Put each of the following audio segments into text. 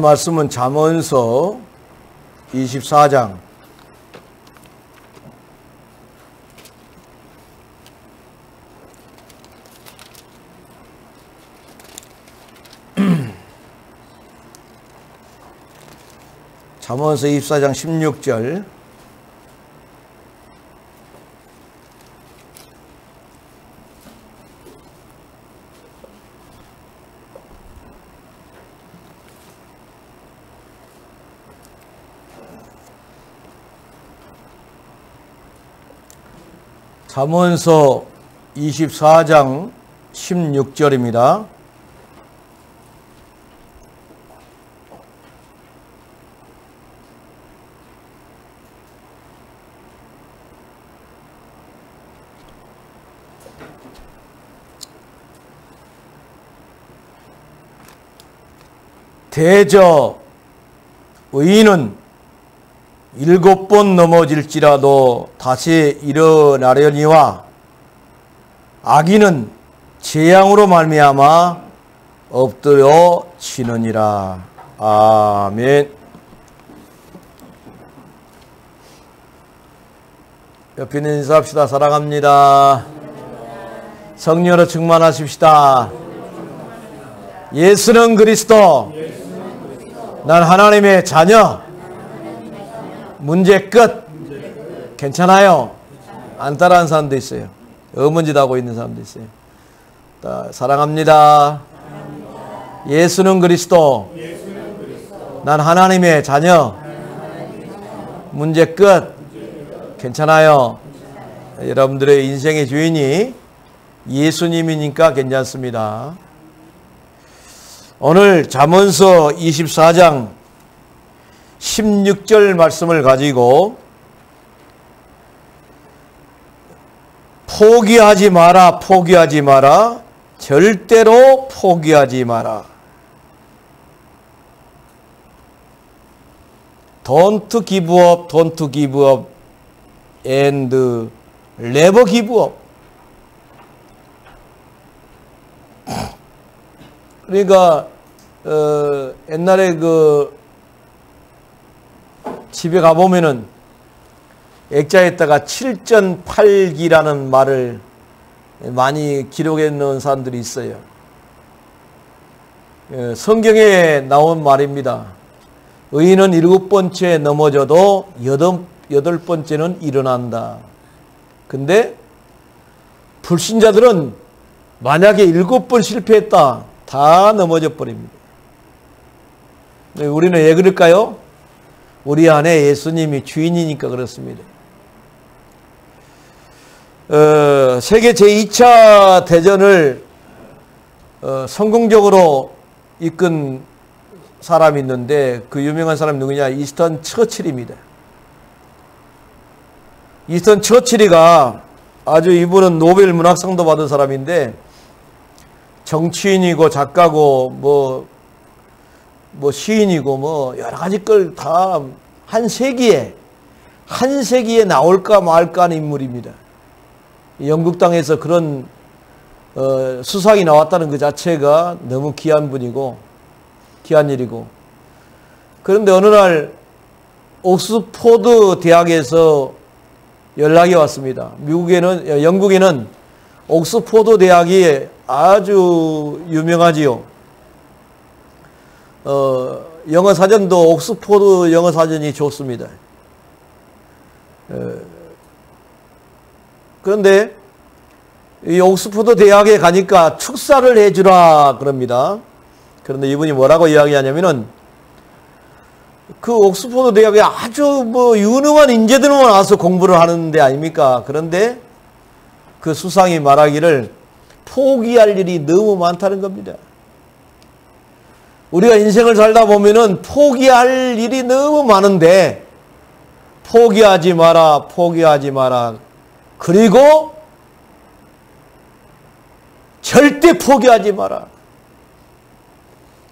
말씀은 잠언서 24장 16절 잠언서 24장 16절입니다. 대저 의인은 7번 넘어질지라도 다시 일어나려니와 악인은 재앙으로 말미암아 엎드려지느니라. 아멘. 옆에 있는 인사합시다. 사랑합니다. 성령으로 충만하십시다. 예수는 그리스도. 난 하나님의 자녀. 문제 끝. 괜찮아요. 안 따라하는 사람도 있어요. 어문짓 하고 있는 사람도 있어요. 사랑합니다. 예수는 그리스도. 난 하나님의 자녀. 문제 끝. 괜찮아요. 여러분들의 인생의 주인이 예수님이니까 괜찮습니다. 오늘 잠언서 24장 16절 말씀을 가지고 포기하지 마라, 포기하지 마라, 절대로 포기하지 마라. Don't give up, don't give up, and never give up. 그러니까 옛날에 집에 가보면은 액자에다가 7전8기라는 말을 많이 기록해 놓은 사람들이 있어요. 성경에 나온 말입니다. 의인은 7번째 넘어져도 8번째는 일어난다. 근데 불신자들은 만약에 7번 실패했다, 다 넘어져 버립니다. 우리는 왜 그럴까요? 우리 안에 예수님이 주인이니까 그렇습니다. 세계 제2차 대전을 성공적으로 이끈 사람이 있는데 그 유명한 사람이 누구냐? 이스턴 처칠입니다. 이스턴 처칠이가 아주 이분은 노벨 문학상도 받은 사람인데 정치인이고 작가고 뭐 시인이고 여러 가지 걸 다 한 세기에 나올까 말까 하는 인물입니다. 영국 땅에서 그런 수상이 나왔다는 그 자체가 너무 귀한 분이고 귀한 일이고, 그런데 어느 날 옥스포드 대학에서 연락이 왔습니다. 영국에는 옥스포드 대학이 아주 유명하지요. 영어 사전도 옥스포드 영어 사전이 좋습니다. 그런데 이 옥스포드 대학에 가니까 축사를 해주라 그럽니다. 그런데 이분이 뭐라고 이야기하냐면은 그 옥스포드 대학에 아주 유능한 인재들만 와서 공부를 하는 데 아닙니까? 그런데 그 수상이 말하기를 포기할 일이 너무 많다는 겁니다. 우리가 인생을 살다 보면은 포기할 일이 너무 많은데 포기하지 마라, 포기하지 마라. 그리고 절대 포기하지 마라.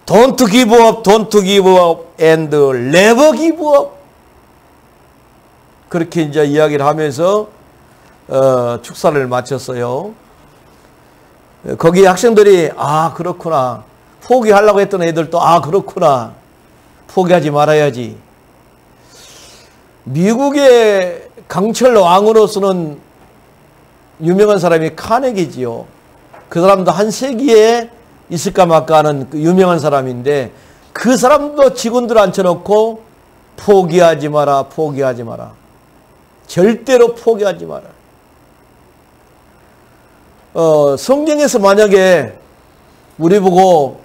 Don't give up, don't give up, and never give up. 그렇게 이제 이야기를 하면서 축사를 마쳤어요. 거기 학생들이 그렇구나. 포기하려고 했던 애들도 그렇구나. 포기하지 말아야지. 미국의 강철 왕으로서는 유명한 사람이 카네기지요. 그 사람도 한 세기에 있을까 말까 하는 그 유명한 사람인데, 그 사람도 직원들 앉혀놓고 포기하지 마라, 포기하지 마라. 절대로 포기하지 마라. 성경에서 만약에 우리 보고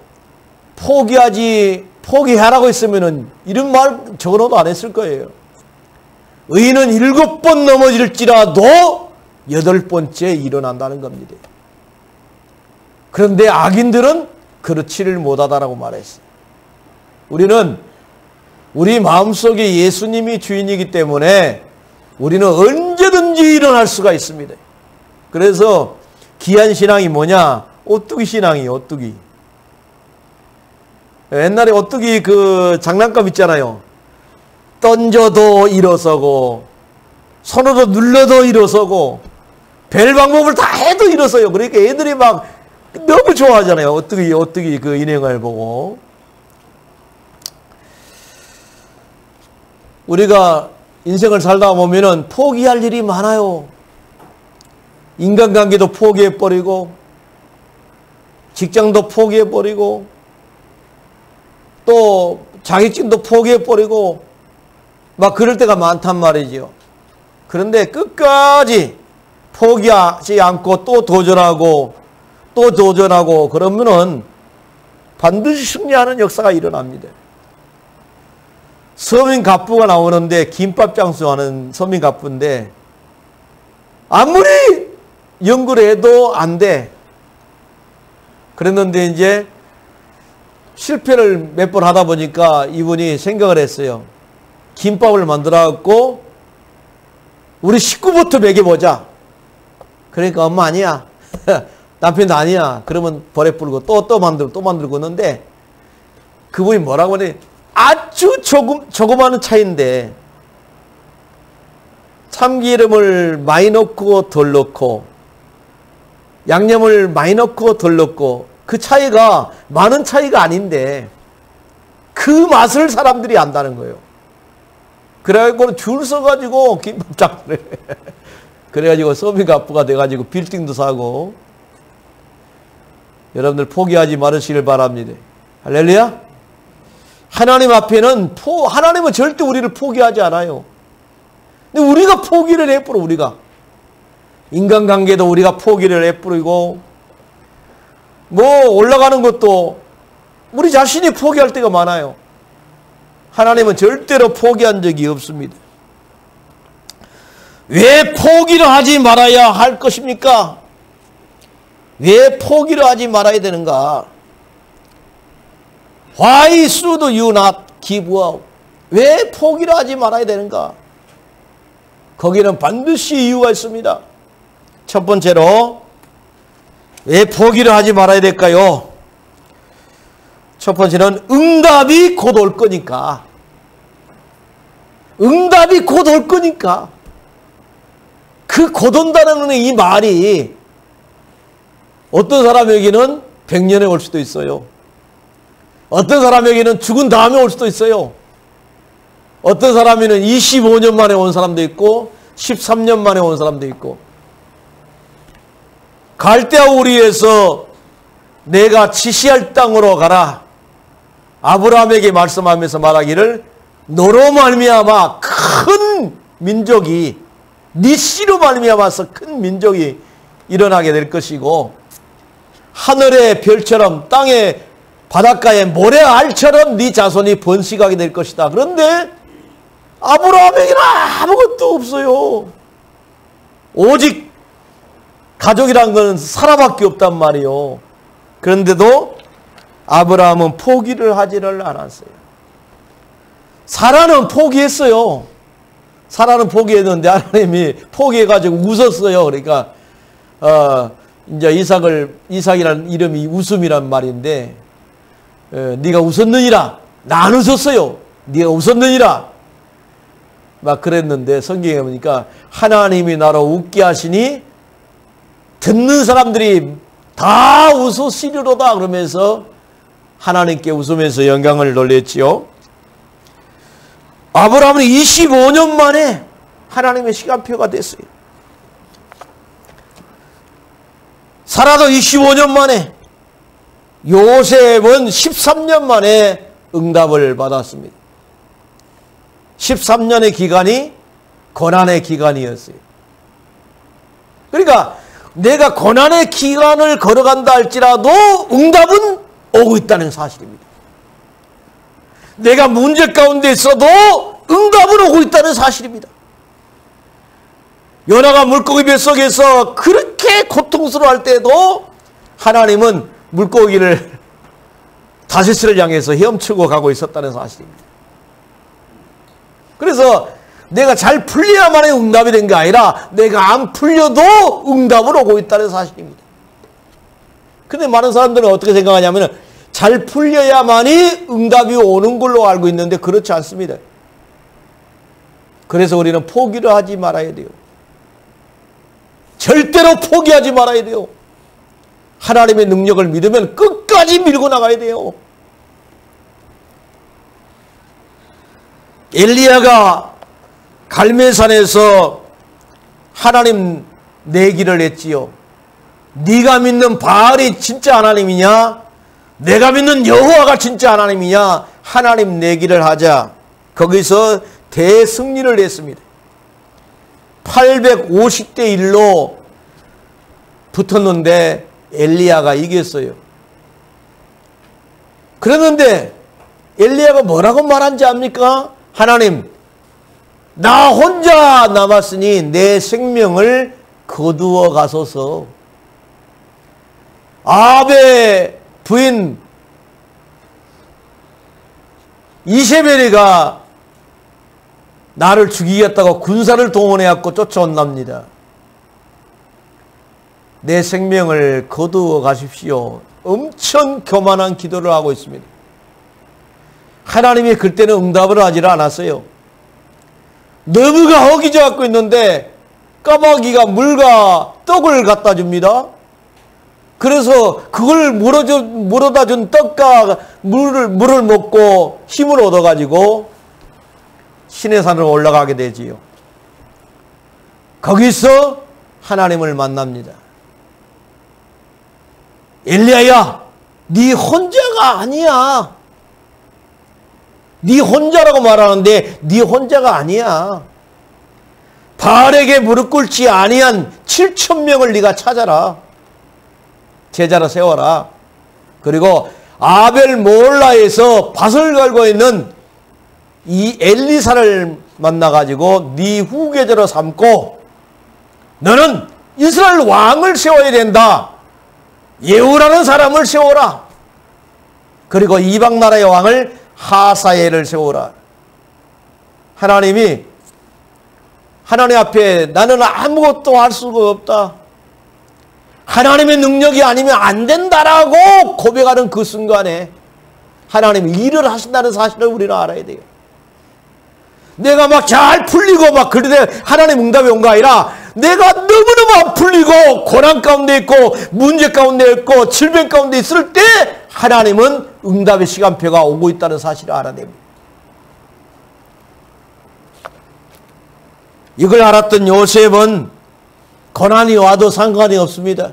포기하라고 했으면은 이런 말 적어놓도 안 했을 거예요. 의인은 7번 넘어질지라도 8번째 일어난다는 겁니다. 그런데 악인들은 그렇지를 못하다라고 말했어요. 우리는 우리 마음속에 예수님이 주인이기 때문에 우리는 언제든지 일어날 수가 있습니다. 그래서 귀한 신앙이 뭐냐? 오뚜기 신앙이에요. 오뚜기. 옛날에 오뚜기 그 장난감 있잖아요. 던져도 일어서고 손으로 눌러도 일어서고 별 방법을 다 해도 일어서요. 그러니까 애들이 막 너무 좋아하잖아요. 오뚜기 그 인형을 보고. 우리가 인생을 살다 보면은 포기할 일이 많아요. 인간관계도 포기해버리고, 직장도 포기해버리고, 또 자격증도 포기해버리고, 막 그럴 때가 많단 말이죠. 그런데 끝까지 포기하지 않고 또 도전하고, 또 도전하고, 그러면은 반드시 승리하는 역사가 일어납니다. 서민갑부가 나오는데, 김밥 장수하는 서민갑부인데, 아무리 연구를 해도 안 돼. 그랬는데 이제 실패를 몇 번 하다 보니까 이분이 생각을 했어요. 김밥을 만들어 갖고 우리 식구부터 먹여보자. 그러니까 엄마 아니야. 남편도 아니야. 그러면 벌에 불고 또 만들고 있는데, 그분이 뭐라고 하니, 아주 조그마한 차이인데 참기름을 많이 넣고 덜 넣고 양념을 많이 넣고 덜 넣고, 그 차이가 많은 차이가 아닌데 그 맛을 사람들이 안다는 거예요. 그래가지고 줄 서가지고 김밥 장사를 그래가지고 서민갑부가 돼가지고 빌딩도 사고. 여러분들 포기하지 말으시길 바랍니다. 할렐루야. 하나님 앞에는 하나님은 절대 우리를 포기하지 않아요. 근데 우리가 포기를 해버려. 우리가 인간관계도 우리가 포기를 해버리고, 뭐 올라가는 것도 우리 자신이 포기할 때가 많아요. 하나님은 절대로 포기한 적이 없습니다. 왜 포기를 하지 말아야 할 것입니까? 왜 포기를 하지 말아야 되는가? Why should you not give up? 왜 포기를 하지 말아야 되는가? 거기는 반드시 이유가 있습니다. 첫 번째로 왜 포기를 하지 말아야 될까요? 첫 번째는 응답이 곧 올 거니까. 응답이 곧 올 거니까. 그 곧 온다는 이 말이 어떤 사람에게는 100년에 올 수도 있어요. 어떤 사람에게는 죽은 다음에 올 수도 있어요. 어떤 사람에는 25년 만에 온 사람도 있고 13년 만에 온 사람도 있고. 갈대아 우리에서 내가 지시할 땅으로 가라. 아브라함에게 말씀하면서 말하기를 너로 말미암아 큰 민족이, 네 씨로 말미암아서 큰 민족이 일어나게 될 것이고, 하늘의 별처럼 땅의 바닷가의 모래알처럼 네 자손이 번식하게 될 것이다. 그런데 아브라함에게는 아무것도 없어요. 오직 가족이란 건 사라밖에 없단 말이요. 그런데도 아브라함은 포기를 하지를 않았어요. 사라는 포기했어요. 사라는 포기했는데 하나님이 포기해가지고 웃었어요. 그러니까 이제 이삭이라는 이름이 웃음이란 말인데, 네가 웃었느니라. 난 웃었어요. 네가 웃었느니라. 막 그랬는데 성경에 보니까 하나님이 나로 웃게 하시니 듣는 사람들이 다 웃으시리로다 그러면서 하나님께 웃으면서 영광을 돌렸지요. 아브라함은 25년 만에 하나님의 시간표가 됐어요. 사라도 25년 만에, 요셉은 13년 만에 응답을 받았습니다. 13년의 기간이 고난의 기간이었어요. 그러니까 내가 고난의 기간을 걸어간다 할지라도 응답은 오고 있다는 사실입니다. 내가 문제 가운데 있어도 응답은 오고 있다는 사실입니다. 요나가 물고기 뱃속에서 그렇게 고통스러워할 때도 하나님은 물고기를 다시스를 향해서 헤엄치고 가고 있었다는 사실입니다. 그래서 내가 잘 풀려야만이 응답이 된 게 아니라 내가 안 풀려도 응답은 오고 있다는 사실입니다. 근데 많은 사람들은 어떻게 생각하냐면 잘 풀려야만이 응답이 오는 걸로 알고 있는데 그렇지 않습니다. 그래서 우리는 포기를 하지 말아야 돼요. 절대로 포기하지 말아야 돼요. 하나님의 능력을 믿으면 끝까지 밀고 나가야 돼요. 엘리야가 갈멜산에서 하나님 내기를 했지요. 네가 믿는 바알이 진짜 하나님이냐? 내가 믿는 여호와가 진짜 하나님이냐? 하나님 내기를 하자. 거기서 대승리를 했습니다. 850대 1로 붙었는데 엘리야가 이겼어요. 그랬는데 엘리야가 뭐라고 말한지 압니까? 하나님, 나 혼자 남았으니 내 생명을 거두어 가소서. 아합의 부인 이세벨이가 나를 죽이겠다고 군사를 동원해갖고 쫓아온답니다. 내 생명을 거두어 가십시오. 엄청 교만한 기도를 하고 있습니다. 하나님이 그때는 응답을 하지 않았어요. 너무가 허기져 갖고 있는데 까마귀가 물과 떡을 갖다 줍니다. 그래서 그걸 물어다 준 떡과 물을 먹고 힘을 얻어가지고 시내산으로 올라가게 되지요. 거기서 하나님을 만납니다. 엘리야야, 네 혼자가 아니야. 네 혼자라고 말하는데 네 혼자가 아니야. 바알에게 무릎 꿇지 아니한 7,000명을 네가 찾아라. 제자로 세워라. 그리고 아벨 모홀라에서 밭을 갈고 있는 이 엘리사를 만나가지고 네 후계자로 삼고 너는 이스라엘 왕을 세워야 된다. 예후라는 사람을 세워라. 그리고 이방 나라의 왕을 하사엘을 세워라. 하나님이 하나님 앞에 나는 아무것도 할 수가 없다. 하나님의 능력이 아니면 안 된다라고 고백하는 그 순간에 하나님이 일을 하신다는 사실을 우리는 알아야 돼요. 내가 막 잘 풀리고 막 그런데 하나님 응답이 온 거 아니라 내가 너무너무 안 풀리고 고난 가운데 있고 문제 가운데 있고 질병 가운데 있을 때 하나님은 응답의 시간표가 오고 있다는 사실을 알아냅니다. 이걸 알았던 요셉은 고난이 와도 상관이 없습니다.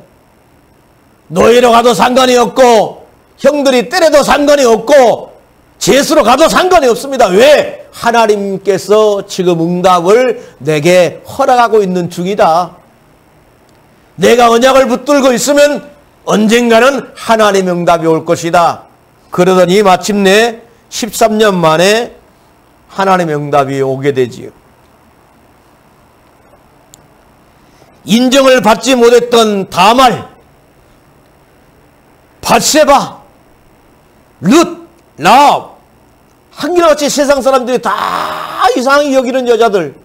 노예로 가도 상관이 없고 형들이 때려도 상관이 없고 죄수로 가도 상관이 없습니다. 왜? 하나님께서 지금 응답을 내게 허락하고 있는 중이다. 내가 언약을 붙들고 있으면 언젠가는 하나님의 응답이 올 것이다. 그러더니 마침내 13년 만에 하나님의 응답이 오게 되지요. 인정을 받지 못했던 다말, 밧세바, 룻, 라합, 한결같이 세상 사람들이 다 이상히 여기는 여자들.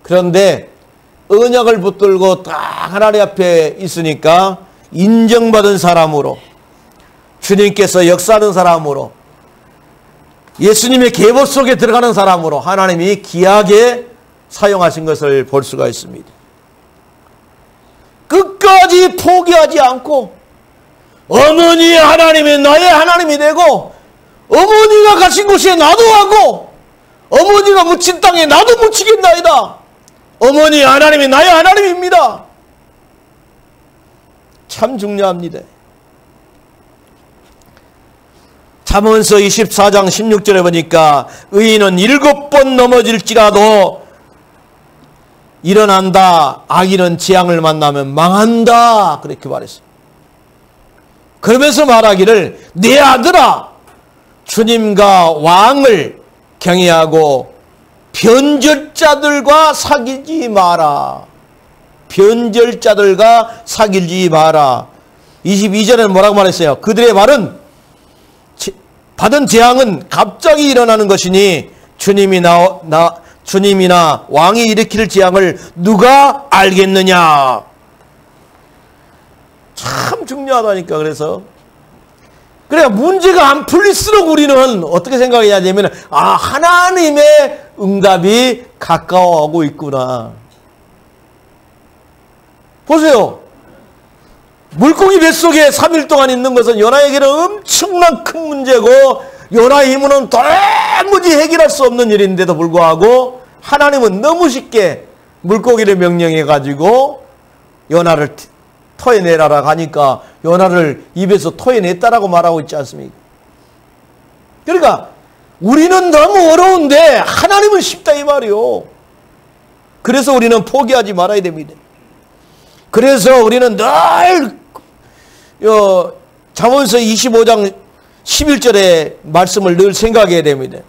그런데 언약을 붙들고 딱 하나님 앞에 있으니까 인정받은 사람으로, 주님께서 역사하는 사람으로, 예수님의 계보 속에 들어가는 사람으로 하나님이 귀하게 사용하신 것을 볼 수가 있습니다. 끝까지 포기하지 않고 어머니의 하나님이 나의 하나님이 되고 어머니가 가신 곳에 나도 가고 어머니가 묻힌 땅에 나도 묻히겠나이다. 어머니 하나님이 나의 하나님입니다. 참 중요합니다. 잠언서 24장 16절에 보니까 의인은 7번 넘어질지라도 일어난다. 악인은 재앙을 만나면 망한다. 그렇게 말했어요. 그러면서 말하기를 내 아들아 주님과 왕을 경외하고 변절자들과 사귀지 마라. 변절자들과 사귀지 마라. 22절에는 뭐라고 말했어요? 그들의 말은 받은 재앙은 갑자기 일어나는 것이니 주님이나 왕이 일으킬 재앙을 누가 알겠느냐. 참 중요하다니까. 그래야 문제가 안 풀릴수록 우리는 어떻게 생각해야 되냐면 하나님의 응답이 가까워하고 있구나. 보세요. 물고기 뱃속에 3일 동안 있는 것은 요나에게는 엄청난 큰 문제고 요나의 힘으로는 도무지 해결할 수 없는 일인데도 불구하고 하나님은 너무 쉽게 물고기를 명령해 가지고 요나를 토해내라라 하니까 요나를 입에서 토해냈다라고 말하고 있지 않습니까? 그러니까 우리는 너무 어려운데 하나님은 쉽다 이 말이요. 그래서 우리는 포기하지 말아야 됩니다. 그래서 우리는 늘 잠언서 25장 11절의 말씀을 늘 생각해야 됩니다.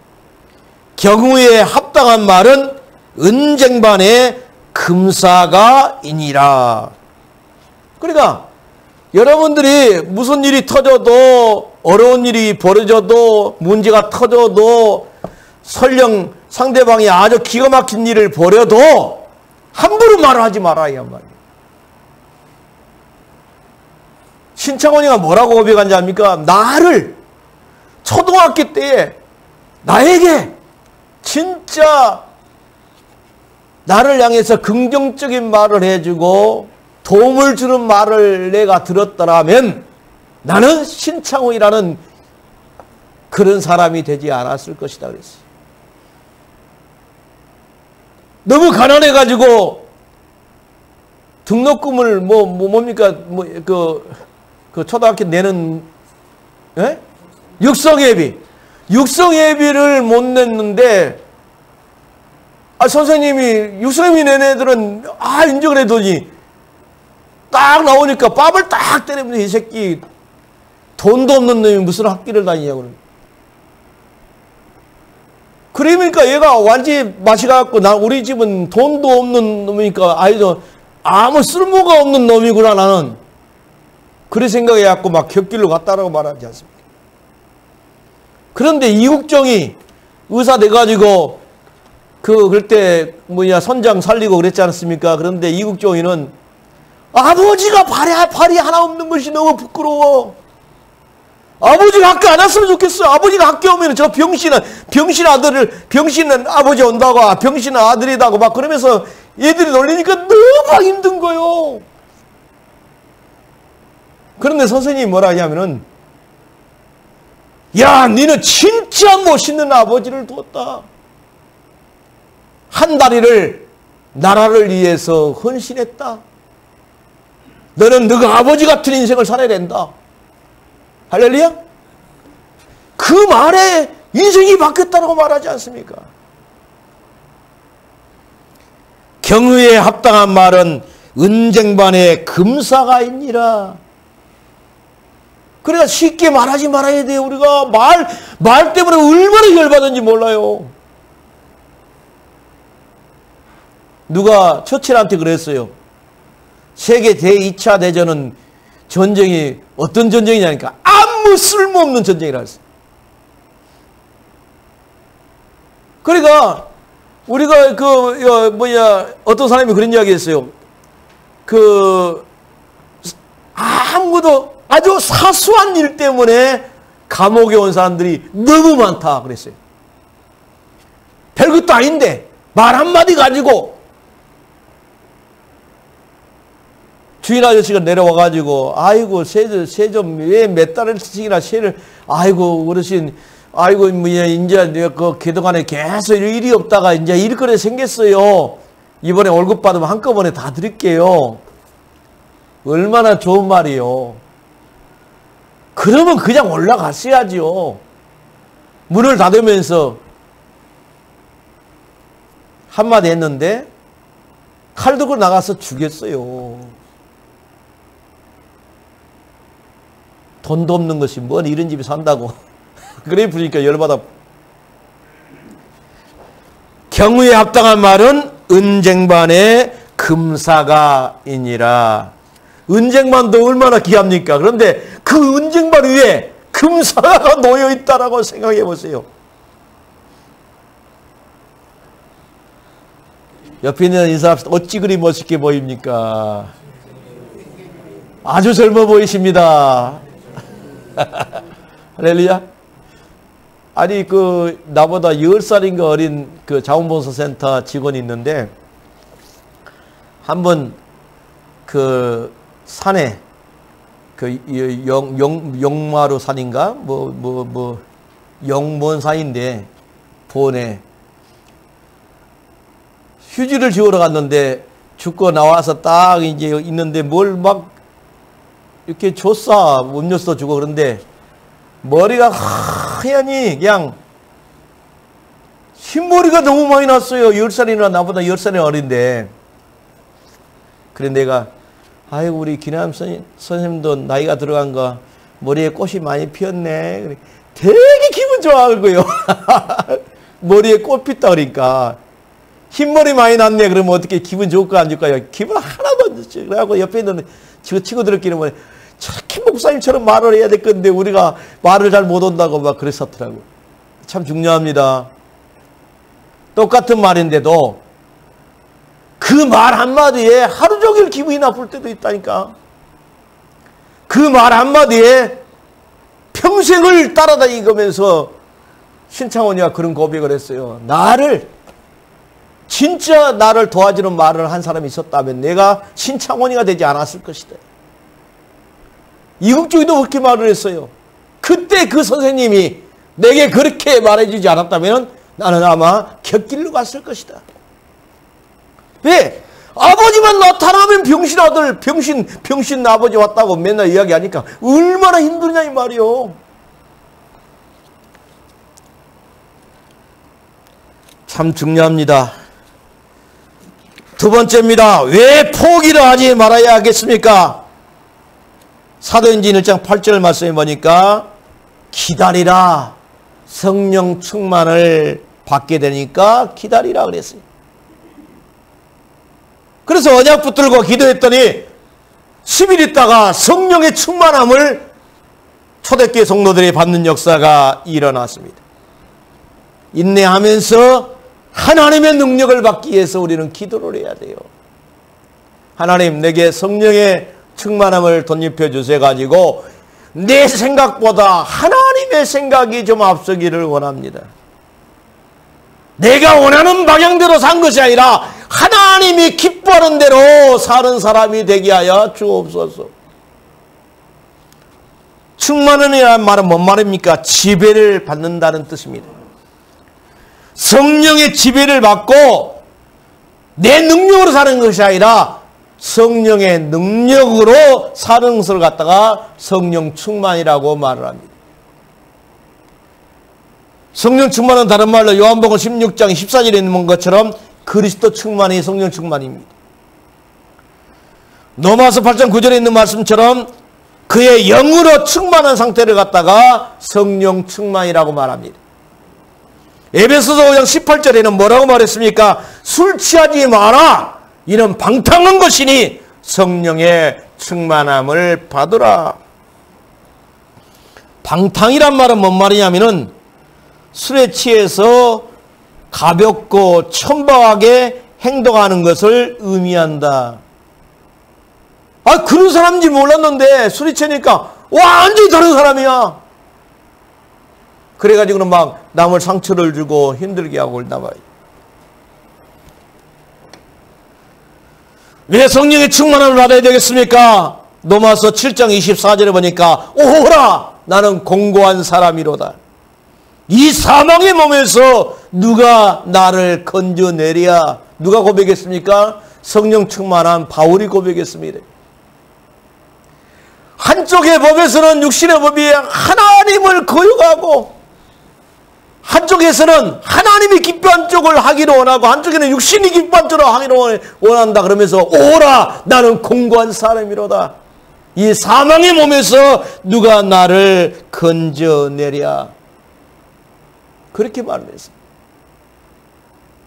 경우에 합당한 말은 은쟁반에 금사가 이니라. 그러니까 여러분들이 무슨 일이 터져도 어려운 일이 벌어져도 문제가 터져도 설령 상대방이 아주 기가 막힌 일을 벌여도 함부로 말하지 말아야 말이에요. 신창원이가 뭐라고 고백한지 압니까? 나를 초등학교 때에 나에게 진짜 나를 향해서 긍정적인 말을 해주고 도움을 주는 말을 내가 들었더라면 나는 신창훈이라는 그런 사람이 되지 않았을 것이다 그랬어요. 너무 가난해가지고 등록금을 뭡니까? 그 초등학교 내는 육성예비를 못 냈는데 선생님이 육성예비 낸 애들은 인정을 해더니 딱 나오니까 밥을 딱 때리면서 이 새끼 돈도 없는 놈이 무슨 학교를 다니냐고. 그러니까 얘가 완전히 맛이 가갖고 우리 집은 돈도 없는 놈이니까 아이도 아무 쓸모가 없는 놈이구나 나는. 그래 생각해갖고 막 격길로 갔다라고 말하지 않습니까? 그런데 이국정이 의사 돼가지고 그때 선장 살리고 그랬지 않습니까? 그런데 이국정이는 아버지가 발이 하나 없는 것이 너무 부끄러워. 아버지가 학교 안 왔으면 좋겠어. 아버지가 학교 오면 저 병신 아버지 온다고 병신 아들이다고 막 그러면서 얘들이 놀리니까 너무 힘든 거요. 그런데 선생님이 뭐라 하냐면은 야, 니는 진짜 멋있는 아버지를 두었다. 한 다리를 나라를 위해서 헌신했다. 너는 너가 아버지 같은 인생을 살아야 된다. 할렐루야? 그 말에 인생이 바뀌었다고 말하지 않습니까? 경의에 합당한 말은 은쟁반에 금사가 있니라. 그러니까 쉽게 말하지 말아야 돼요. 우리가 말 때문에 얼마나 열받은지 몰라요. 누가 처칠한테 그랬어요. 세계 제2차 대전은 전쟁이 어떤 전쟁이냐니까 아무 쓸모없는 전쟁이라 했어요. 그러니까 우리가 어떤 사람이 그런 이야기 했어요. 아무도 아주 사소한 일 때문에 감옥에 온 사람들이 너무 많다 그랬어요. 별것도 아닌데 말 한마디 가지고 주인 아저씨가 내려와가지고 아이고 세 좀 왜 몇 달씩이나 세를 아이고 어르신 아이고, 이제 그 그동안에 계속 일이 없다가 이제 일거리 생겼어요. 이번에 월급 받으면 한꺼번에 다 드릴게요. 얼마나 좋은 말이요. 그러면 그냥 올라갔어야지요. 문을 닫으면서 한마디 했는데 칼 들고 나가서 죽였어요. 돈도 없는 것이 뭔 이런 집에 산다고. 그래 부르니까 열받아. 경우에 합당한 말은 은쟁반의 금사가이니라. 은쟁반도 얼마나 귀합니까? 그런데 그 은쟁반 위에 금사가가 놓여 있다라고 생각해 보세요. 옆에 있는 인사합시다. 어찌 그리 멋있게 보입니까? 아주 젊어 보이십니다. 할렐루야. 아니 그 나보다 10살인가 어린 그 자원봉사센터 직원이 있는데 한번 그 산에 그 영마루 산인가 영몬 산인데 본에 휴지를 지우러 갔는데 죽고 나와서 딱 이제 있는데 뭘 막 이렇게 줬어. 음료수도 주고. 그런데 머리가 하얀이 그냥 흰머리가 너무 많이 났어요. 10살이나 나보다 10살이 어린데. 그래 내가 아이고 우리 기남 선생님도 나이가 들어간 거 머리에 꽃이 많이 피었네. 그래. 되게 기분 좋아하고요. 머리에 꽃 폈다 그러니까 흰머리 많이 났네. 그러면 어떻게 기분 좋을까 안 좋을까요? 기분 하나도 안 좋지. 그래갖고 옆에 있는 친구들끼리 뭐 저렇게 목사님처럼 말을 해야 될 건데 우리가 말을 잘 못 온다고 막 그랬었더라고. 참 중요합니다. 똑같은 말인데도 그 말 한마디에 하루 종일 기분이 나쁠 때도 있다니까. 그 말 한마디에 평생을 따라다니면서 신창원이가 그런 고백을 했어요. 진짜 나를 도와주는 말을 한 사람이 있었다면 내가 신창원이가 되지 않았을 것이다. 이국주의도 그렇게 말을 했어요. 그때 그 선생님이 내게 그렇게 말해주지 않았다면 나는 아마 곁길로 갔을 것이다. 왜? 아버지만 나타나면 병신 아들, 병신 아버지 왔다고 맨날 이야기하니까 얼마나 힘드냐 이 말이요. 참 중요합니다. 두 번째입니다. 왜 포기를 하지 말아야 하겠습니까? 사도행전 1장 8절 말씀에 보니까 기다리라. 성령 충만을 받게 되니까 기다리라 그랬어요. 그래서 언약 붙들고 기도했더니 10일 있다가 성령의 충만함을 초대교회 성도들이 받는 역사가 일어났습니다. 인내하면서 하나님의 능력을 받기 위해서 우리는 기도를 해야 돼요. 하나님 내게 성령의 충만함을 덧입혀 주셔가지고 내 생각보다 하나님의 생각이 좀 앞서기를 원합니다. 내가 원하는 방향대로 산 것이 아니라 하나님이 기뻐하는 대로 사는 사람이 되게 하여 주옵소서. 충만함이라는 말은 뭔 말입니까? 지배를 받는다는 뜻입니다. 성령의 지배를 받고 내 능력으로 사는 것이 아니라 성령의 능력으로 사는 것을 갖다가 성령 충만이라고 말을 합니다. 성령 충만은 다른 말로 요한복음 16장 14절에 있는 것처럼 그리스도 충만이 성령 충만입니다. 로마서 8장 9절에 있는 말씀처럼 그의 영으로 충만한 상태를 갖다가 성령 충만이라고 말합니다. 에베소서 5장 18절에는 뭐라고 말했습니까? 술 취하지 마라. 이는 방탕한 것이니 성령의 충만함을 받으라. 방탕이란 말은 뭔 말이냐면은 술에 취해서 가볍고 천박하게 행동하는 것을 의미한다. 아, 그런 사람인지 몰랐는데 술이 취하니까 완전히 다른 사람이야. 그래가지고는 막 남을 상처를 주고 힘들게 하고 그런다 말이야. 왜 성령의 충만함을 받아야 되겠습니까? 로마서 7장 24절에 보니까 오호라 나는 공고한 사람이로다. 이 사망의 몸에서 누가 나를 건져내랴. 누가 고백했습니까? 성령 충만한 바울이 고백했습니다. 한쪽의 법에서는 육신의 법이 하나님을 거역하고, 한쪽에서는 하나님이 기뻐한 쪽을 하기를 원하고, 한쪽에는 육신이 기뻐한 쪽을 하기를 원한다. 그러면서 오라 나는 공고한 사람이로다. 이 사망의 몸에서 누가 나를 건져내랴. 그렇게 말을 했습니다.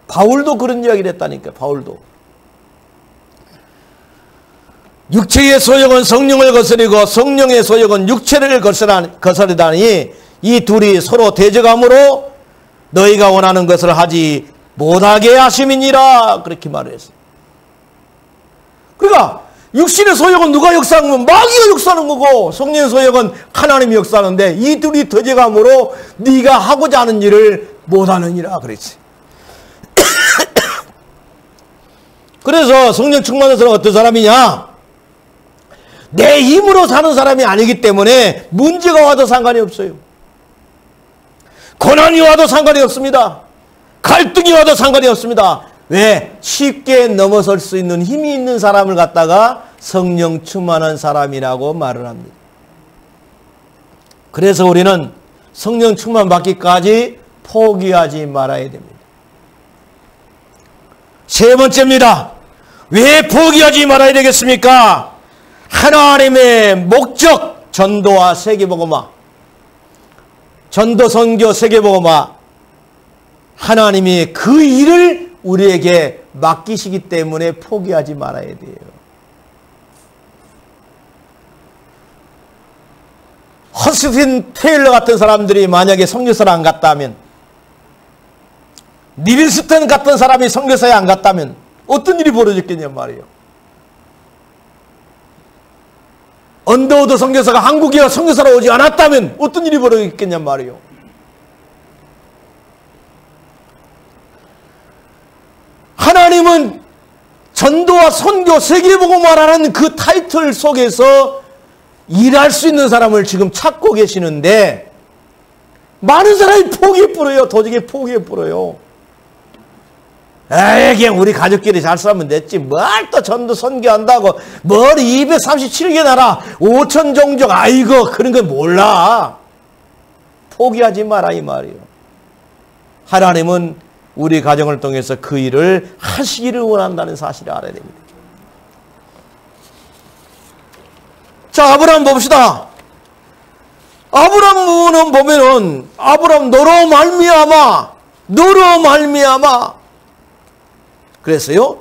바울도 그런 이야기를 했다니까. 바울도 육체의 소욕은 성령을 거스리고 성령의 소욕은 육체를 거스르다니 이 둘이 서로 대적함으로 너희가 원하는 것을 하지 못하게 하심이니라. 그렇게 말을 했어요. 그러니까 육신의 소욕은 누가 역사하는 건 마귀가 역사하는 거고, 성령의 소욕은 하나님이 역사하는데 이 둘이 대적함으로 네가 하고자 하는 일을 못하느니라 그랬지. 그래서 성령 충만한 사람은 어떤 사람이냐? 내 힘으로 사는 사람이 아니기 때문에 문제가 와도 상관이 없어요. 고난이 와도 상관이 없습니다. 갈등이 와도 상관이 없습니다. 왜? 쉽게 넘어설 수 있는 힘이 있는 사람을 갖다가 성령 충만한 사람이라고 말을 합니다. 그래서 우리는 성령 충만 받기까지 포기하지 말아야 됩니다. 세 번째입니다. 왜 포기하지 말아야 되겠습니까? 하나님의 목적, 전도와 세계복음화, 전도 선교 세계복음화, 하나님이 그 일을 우리에게 맡기시기 때문에 포기하지 말아야 돼요. 허스틴 테일러 같은 사람들이 만약에 선교사를 안 갔다면, 리빙스턴 같은 사람이 선교사에 안 갔다면 어떤 일이 벌어졌겠냔 말이에요. 언더우드 선교사가 한국에 선교사로 오지 않았다면 어떤 일이 벌어졌겠냔 말이에요. 하나님은 전도와 선교 세계복음화라는 그 타이틀 속에서 일할 수 있는 사람을 지금 찾고 계시는데 많은 사람이 포기해버려요. 도저히 포기해버려요. 에이, 그냥 우리 가족끼리 잘 살면 됐지. 뭘 또 전도 선교한다고. 뭘 237개 나라 5천 종족. 아이고, 그런 거 몰라. 포기하지 마라 이 말이에요. 하나님은 우리 가정을 통해서 그 일을 하시기를 원한다는 사실을 알아야 됩니다. 자, 아브라함 봅시다. 아브라함은 보면은 아브라함 너로 말미암아 그랬어요.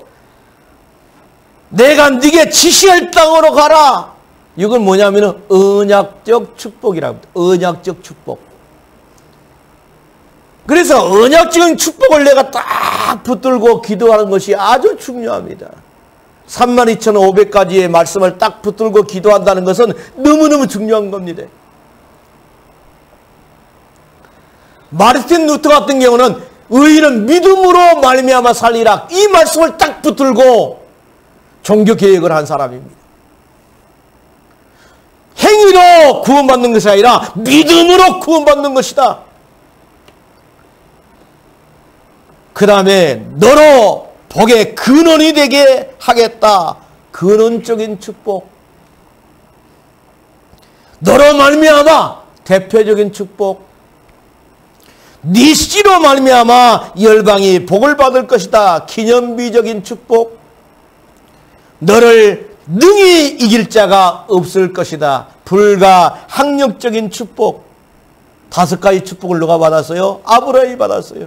내가 네게 지시할 땅으로 가라. 이건 뭐냐면은 언약적 축복이라고 합니다. 언약적 축복. 그래서 언약적인 축복을 내가 딱 붙들고 기도하는 것이 아주 중요합니다. 32,500가지의 말씀을 딱 붙들고 기도한다는 것은 너무너무 중요한 겁니다. 마르틴 루터 같은 경우는 의인은 믿음으로 말미암아 살리라. 이 말씀을 딱 붙들고 종교 개혁을 한 사람입니다. 행위로 구원받는 것이 아니라 믿음으로 구원받는 것이다. 그 다음에 너로 복의 근원이 되게 하겠다. 근원적인 축복. 너로 말미암아 대표적인 축복. 네 씨로 말미암아 열방이 복을 받을 것이다. 기념비적인 축복. 너를 능히 이길 자가 없을 것이다. 불가항력적인 축복. 5가지 축복을 누가 받았어요? 아브라함이 받았어요.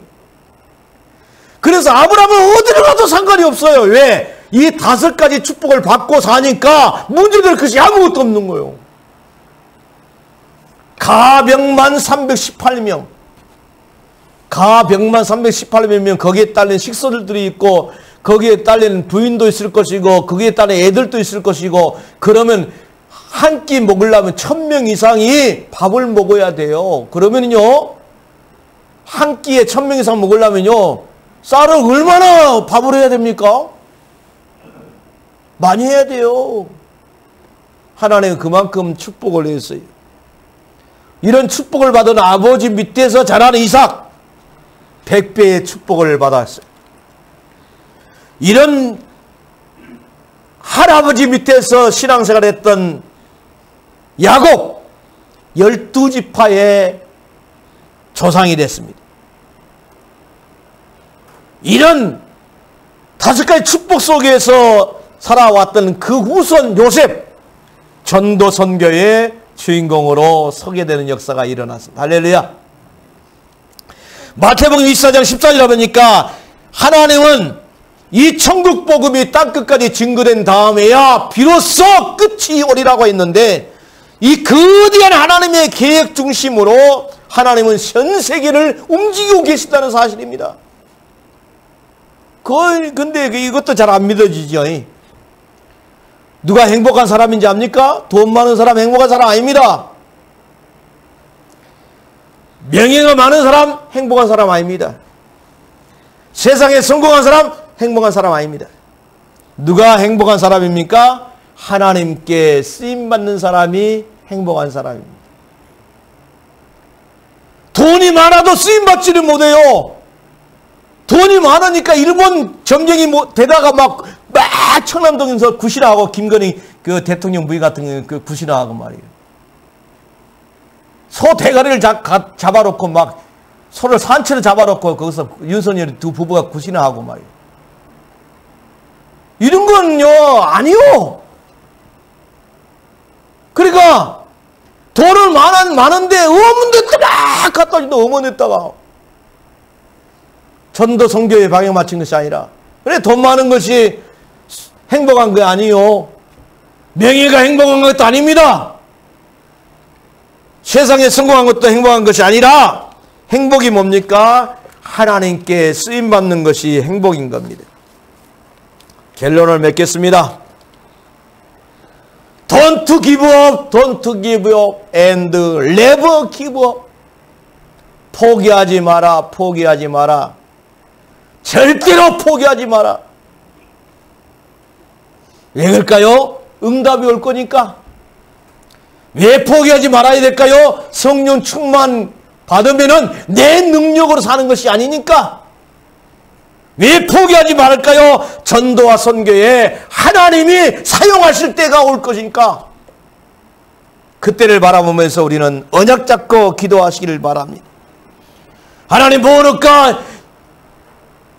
그래서 아브라함은 어디를 가도 상관이 없어요. 왜? 이 5가지 축복을 받고 사니까 문제될 것이 아무것도 없는 거예요. 가병만 318명. 가병만 318명이면 거기에 딸린 식소들이 있고 거기에 딸린 부인도 있을 것이고 거기에 딸린 애들도 있을 것이고 그러면 한 끼 먹으려면 1000명 이상이 밥을 먹어야 돼요. 그러면요 한 끼에 1000명 이상 먹으려면요 쌀을 얼마나 밥을 해야 됩니까? 많이 해야 돼요. 하나님은 그만큼 축복을 했어요. 이런 축복을 받은 아버지 밑에서 자라는 이삭 100배의 축복을 받았어요. 이런 할아버지 밑에서 신앙생활 했던 야곱 12지파의 조상이 됐습니다. 이런 5가지 축복 속에서 살아왔던 그 후손 요셉 전도 선교의 주인공으로 서게 되는 역사가 일어났습니다. 할렐루야. 마태복음 24장 14절에 보니까 하나님은 이 천국 복음이 땅끝까지 증거된 다음에야 비로소 끝이 오리라고 했는데 이 거대한 하나님의 계획 중심으로 하나님은 전 세계를 움직이고 계신다는 사실입니다. 근데 이것도 잘 안 믿어지죠. 누가 행복한 사람인지 압니까? 돈 많은 사람 행복한 사람 아닙니다. 명예가 많은 사람 행복한 사람 아닙니다. 세상에 성공한 사람 행복한 사람 아닙니다. 누가 행복한 사람입니까? 하나님께 쓰임받는 사람이 행복한 사람입니다. 돈이 많아도 쓰임받지를 못해요. 돈이 많으니까 일본 점쟁이 되다가 막 청남동에서 구실하고 김건희 그 대통령 부위 같은 그 구실하고 말이에요. 소 대가리를 잡아놓고 막 소를 산채로 잡아놓고 거기서 윤석열 두 부부가 구실하고 말이에요. 이런 건요 아니요. 그러니까 돈을 많은데 없는 데다가 갖다 준다. 어머니다가 전도 선교에 방향 맞춘 것이 아니라 그래 돈 많은 것이 행복한 게 아니요. 명예가 행복한 것도 아닙니다. 세상에 성공한 것도 행복한 것이 아니라 행복이 뭡니까? 하나님께 쓰임받는 것이 행복인 겁니다. 결론을 맺겠습니다. Don't give up, don't give up, and never give up. 포기하지 마라, 포기하지 마라. 절대로 포기하지 마라. 왜 그럴까요? 응답이 올 거니까. 왜 포기하지 말아야 될까요? 성령 충만 받으면은 내 능력으로 사는 것이 아니니까. 왜 포기하지 말을까요? 전도와 선교에 하나님이 사용하실 때가 올 것이니까. 그때를 바라보면서 우리는 언약 잡고 기도하시기를 바랍니다. 하나님 보호는가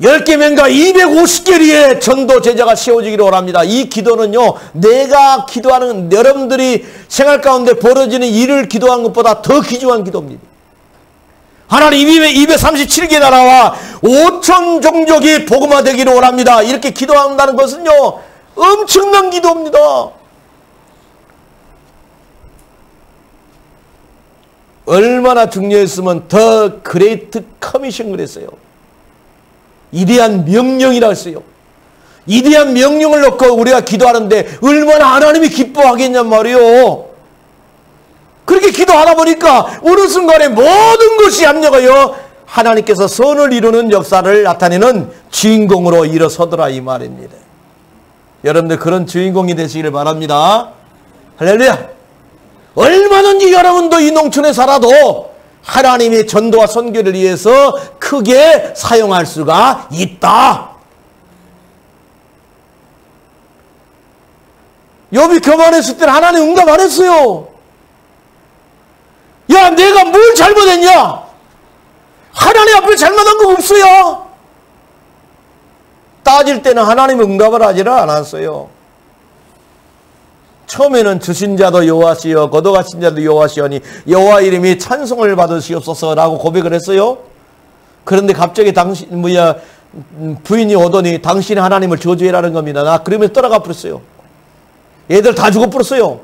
10개명과 250개리의 전도 제자가 세워지기를 원합니다. 이 기도는요, 내가 기도하는 여러분들이 생활 가운데 벌어지는 일을 기도하는 것보다 더 귀중한 기도입니다. 하나님 237개 나라와 5천 종족이 복음화되기를 원합니다. 이렇게 기도한다는 것은요, 엄청난 기도입니다. 얼마나 중요했으면 더 그레이트 커미션을 했어요. 위대한 명령이라 했어요. 위대한 명령을 놓고 우리가 기도하는데 얼마나 하나님이 기뻐하겠냔 말이요. 그렇게 기도하다 보니까 어느 순간에 모든 것이 합력하여 하나님께서 선을 이루는 역사를 나타내는 주인공으로 일어서더라 이 말입니다. 여러분들 그런 주인공이 되시기를 바랍니다. 할렐루야. 얼마든지 여러분도 이 농촌에 살아도 하나님의 전도와 선교를 위해서 크게 사용할 수가 있다. 욥이 교만했을 때는 하나님 응답 안 했어요. 야, 내가 뭘 잘못했냐? 하나님 앞에 잘못한 거 없어요. 따질 때는 하나님 응답을 하지를 않았어요. 처음에는 주신 자도 여호와시여 거둬가신 자도 여호와시여니 여호와 이름이 찬송을 받으시옵소서라고 고백을 했어요. 그런데 갑자기 부인이 오더니 당신이 하나님을 저주해라는 겁니다. 나 그러면서 떠나가 버렸어요. 애들 다 죽어버렸어요.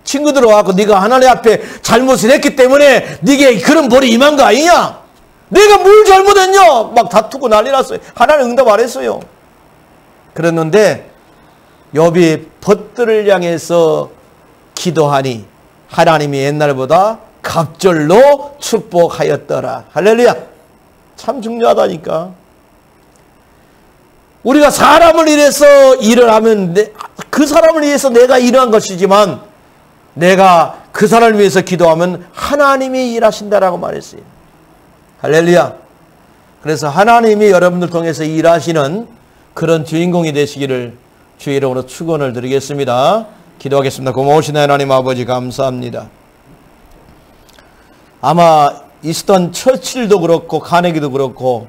친구들 와서 네가 하나님 앞에 잘못을 했기 때문에 네게 그런 벌이 임한 거 아니냐? 내가 뭘 잘못했냐? 막 다투고 난리 났어요. 하나님 응답 안 했어요. 그랬는데 욥이 벗들을 향해서 기도하니 하나님이 옛날보다 갑절로 축복하였더라. 할렐루야. 참 중요하다니까. 우리가 사람을 위해서 일을 하면 그 사람을 위해서 내가 일한 것이지만 내가 그 사람을 위해서 기도하면 하나님이 일하신다라고 말했어요. 할렐루야. 그래서 하나님이 여러분들 통해서 일하시는 그런 주인공이 되시기를 주의 이름으로 축원을 드리겠습니다. 기도하겠습니다. 고마우신 하나님 아버지 감사합니다. 아마 있었던 처칠도 그렇고 카네기도 그렇고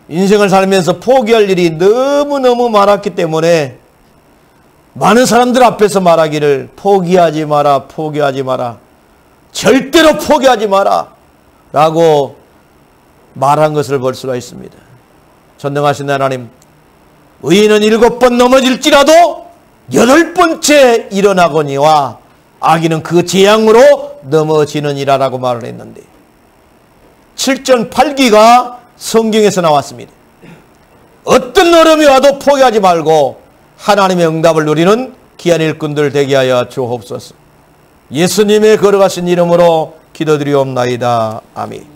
인생을 살면서 포기할 일이 너무너무 많았기 때문에 많은 사람들 앞에서 말하기를 포기하지 마라, 포기하지 마라, 절대로 포기하지 마라 라고 말한 것을 볼 수가 있습니다. 전능하신 하나님, 의인은 7번 넘어질지라도 8번째 일어나거니와 악인은 그 재앙으로 넘어지느니라 라고 말을 했는데 7전 8기가 성경에서 나왔습니다. 어떤 어려움이 와도 포기하지 말고 하나님의 응답을 누리는 귀한 일꾼들 되게 하여 주옵소서. 예수님의 걸어가신 이름으로 기도드리옵나이다. 아멘.